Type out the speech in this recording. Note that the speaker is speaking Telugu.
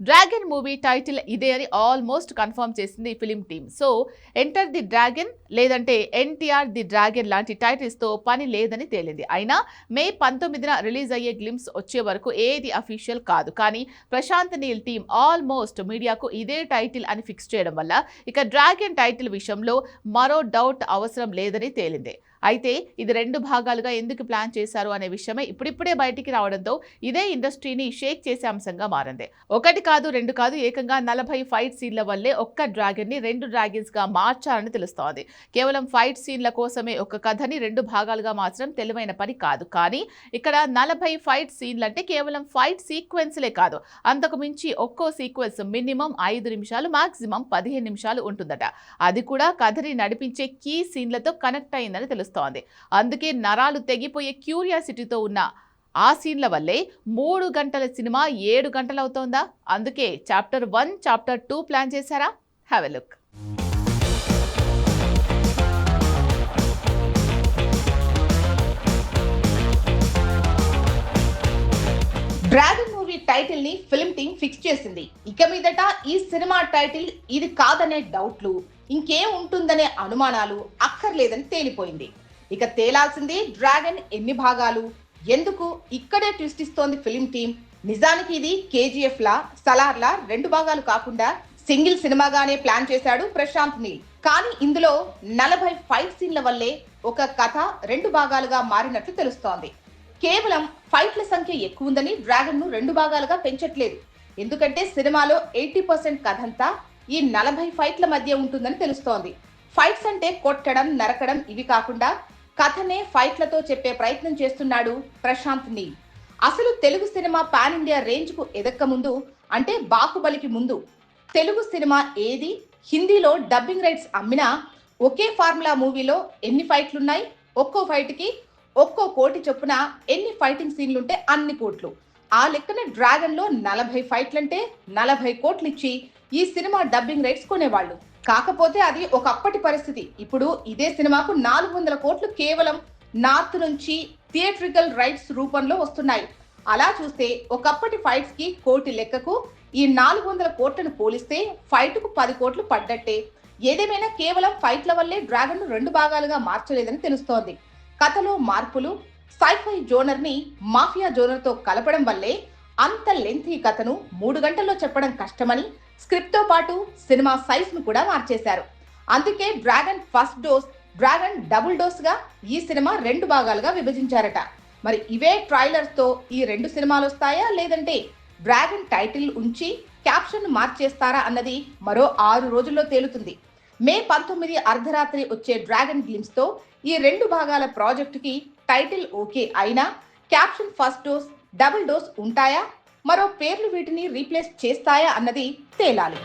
డ్రాగన్ మూవీ టైటిల్ ఇదే అని ఆల్మోస్ట్ కన్ఫర్మ్ చేసింది film team. So enter the dragon లేదంటే ఎన్టీఆర్ ది డ్రాగన్ లాంటి టైటిల్స్ తో పని లేదని తేలింది. అయినా మే 19న రిలీజ్ అయ్యే గ్లిమ్స్ వచ్చే వరకు ఏది అఫీషియల్ కాదు. కానీ ప్రశాంత్ నీల్ టీమ్ ఆల్మోస్ట్ మీడియాకు ఇదే టైటిల్ అని ఫిక్స్ చేయడం వల్ల ఇక డ్రాగన్ టైటిల్ విషయంలో మరో డౌట్ అవసరం లేదని తేలింది. అయితే ఇది 2 భాగాలుగా ఎందుకు ప్లాన్ చేశారు అనే విషయమే ఇప్పుడిప్పుడే బయటికి రావడంతో ఇదే ఇండస్ట్రీని షేక్ చేసే అంశంగా మారింది. 1 కాదు 2 కాదు ఏకంగా 40 ఫైట్ సీన్ల వల్లే ఒక్క డ్రాగన్ ని 2 డ్రాగన్స్ గా మార్చారని తెలుస్తోంది. కేవలం ఫైట్ సీన్ల కోసమే ఒక కథని 2 భాగాలుగా మార్చడం తెలివైన పని కాదు. కానీ ఇక్కడ 40 ఫైట్ సీన్లు అంటే కేవలం ఫైట్ సీక్వెన్స్లే కాదు, అంతకు మించి ఒక్కో సీక్వెన్స్ మినిమం 5 నిమిషాలు మాక్సిమం 15 నిమిషాలు ఉంటుందట. అది కూడా కథని నడిపించే కీ సీన్లతో కనెక్ట్ అయిందని తెలుస్తోంది. అందుకే నరాలు తెగిపోయే క్యూరియాసిటీతో ఉన్న ఆ సీన్ల వల్లే 3 గంటల సినిమా 7 గంటలు అవుతోందా? అందుకే చాప్టర్ 1, చాప్టర్ 2 ప్లాన్ చేశారా? Have a look. Dragon movie title ని ఫిల్మ్ టీమ్ ఫిక్స్ చేసింది. ఇక మీదట ఈ సినిమా టైటిల్ ఇది కాదనే డౌట్లు, ఇంకేం ఉంటుందనే అనుమానాలు అక్కర్లేదని తేలిపోయింది. ఇక తేలాల్సింది డ్రాగన్ ఎన్ని భాగాలు, ఎందుకు ఇక్కడే ట్విస్ట్ ఇస్తోంది ఫిల్మ్ టీమ్. నిజానికి ఇది కేజీఎఫ్ లా సలార్ లా 2 భాగాలు కాకుండా సింగిల్ సినిమాగానే ప్లాన్ చేశాడు ప్రశాంత్ నీల్. కానీ ఇందులో 40 ఫైట్ సీన్ల వల్లే ఒక కథ 2 భాగాలుగా మారినట్లు తెలుస్తోంది. కేవలం ఫైట్ల సంఖ్య ఎక్కువ ఉందని డ్రాగన్ ను 2 భాగాలుగా పెంచట్లేదు. ఎందుకంటే సినిమాలో 80% కథంతా ఈ 40 ఫైట్ల మధ్య ఉంటుందని తెలుస్తోంది. ఫైట్స్ అంటే కొట్టడం, నరకడం ఇవి కాకుండా కథనే ఫైట్లతో చెప్పే ప్రయత్నం చేస్తున్నాడు ప్రశాంత్ నీల్. అసలు Telugu cinema pan India range కు ఎదక్క ముందు, అంటే బాహుబలికి ముందు తెలుగు సినిమా ఏది హిందీలో డబ్బింగ్ రైట్స్ అమ్మినా ఒకే ఫార్ములా మూవీలో ఎన్ని ఫైట్లున్నాయి, ఒక్కో ఫైట్ కి ఒక్కో కోటి చొప్పున ఎన్ని ఫైటింగ్ సీన్లుంటే అన్ని కోట్లు. ఆ లెక్కన డ్రాగన్ లో 40 ఫైట్లంటే 40 కోట్లు ఇచ్చి ఈ సినిమా డబ్బింగ్ రైట్స్ కొనేవాళ్ళు. కాకపోతే అది ఒకప్పటి పరిస్థితి. ఇప్పుడు ఇదే సినిమాకు 400 కోట్లు కేవలం నార్త్ నుంచి థియేట్రికల్ రైట్స్ రూపంలో వస్తున్నాయి. అలా చూస్తే ఒకప్పటి ఫైట్స్ కి కోటి లెక్కకు ఈ 400 కోట్లను పోలిస్తే ఫైట్ కు 10 కోట్లు పడ్డట్టే. ఏదేమైనా కేవలం ఫైట్ల వల్లే డ్రాగన్ ను 2 భాగాలుగా మార్చలేదని తెలుస్తోంది. కథలో మార్పులు, సైఫై జోనర్ ని మాఫియా జోనర్ తో కలపడం వల్లే అంత లెంతీ కథను 3 గంటల్లో చెప్పడం కష్టమని స్క్రిప్ట్ తో పాటు సినిమా సైజ్ ను కూడా మార్చేశారు. అందుకే dragon first dose, dragon double dose గా ఈ సినిమా 2 భాగాలుగా విభజించారట. మరి ఇవే ట్రైలర్స్ తో ఈ 2 సినిమాలు వస్తాయా, లేదంటే డ్రాగన్ టైటిల్ ఉంచి క్యాప్షన్ మార్చేస్తారా అన్నది మరో 6 రోజుల్లో తేలుతుంది. మే 19 అర్ధరాత్రి వచ్చే డ్రాగన్ గ్లిమ్స్ తో ఈ 2 భాగాల ప్రాజెక్టుకి టైటిల్ ఓకే అయినా caption first dose, double dose ఉంటాయా, మరో పేర్లు వీటిని రీప్లేస్ చేస్తాయా అన్నది తేలాలి.